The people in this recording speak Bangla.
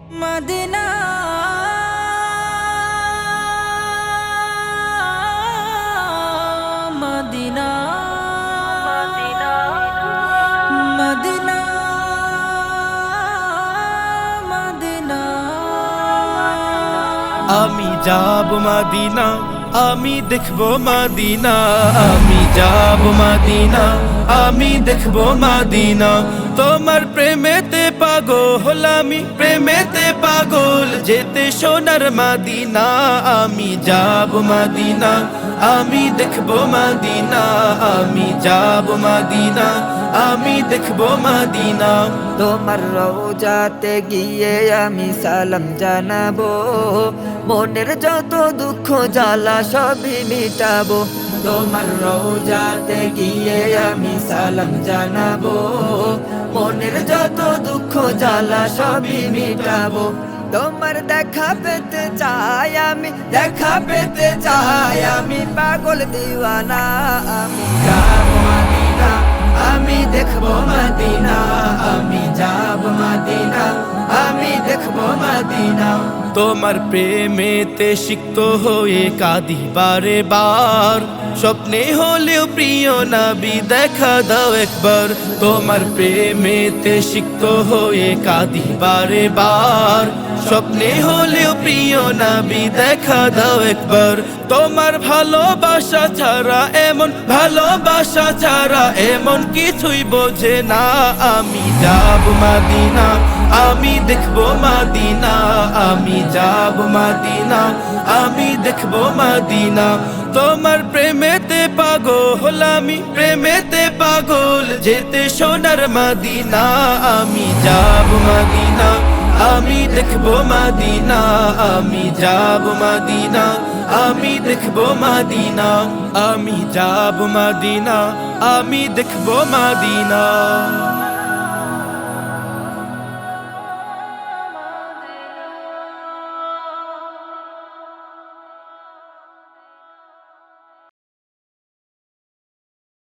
Medina Medina Medina Medina Medina আমি যাব মদিনা, আমি দেখব মদিনা, আমি যাব মদিনা, আমি দেখব মদিনা। তোমার প্রেমেতে পাগল আমি, প্রেমেতে পাগল যেতে সোনার মদিনা। আমি যাব মদিনা, আমি দেখব মদিনা, আমি যাব মদিনা, আমি দেখব মদিনা। তোমার রওজাতে গিয়ে আমি সালাম জানাবো, মনের যত দুঃখ জ্বালা সবই মিটাবো। তোমার রওজাতে গিয়ে আমি সালাম জানাবো, মনের যত দুঃখ জ্বালা সবই মিটাবো। তোমার দেখা পেতে চাই আমি, দেখা পেতে চাই আমি, পাগল দিওয়ানা। আমি যাব মদিনা, আমি দেখব মদিনা, আমি যাব মদিনা, আমি দেখব মদিনা। তোমার প্রেমেতে সিক্ত হয়ে কাঁদি বারে বার, স্বপ্নে হলেও প্রিয় নবী দেখা দাও একবার। তোমার প্রেমেতে সিক্ত হয়ে কাঁদি বারে বার, স্বপ্নে হলেও প্রিয় নবী দেখা দাও একবার। তোমার ভালোবাসা ছাড়া এমন, ভালোবাসা ছাড়া এমন কিছুই বোঝে না। আমি যাব মদিনা, আমি দেখব মদিনা, আমি যাব মদিনা, আমি দেখব মদিনা। তোমার প্রেমেতে পাগল আমি, প্রেমেতে পাগল যেতে সোনার মদিনা। আমি যাব মদিনা, আমি দেখব মদিনা, আমি যাব মদিনা, আমি দেখব মদিনা। আমি যাব মদিনা, আমি দেখব মদিনা।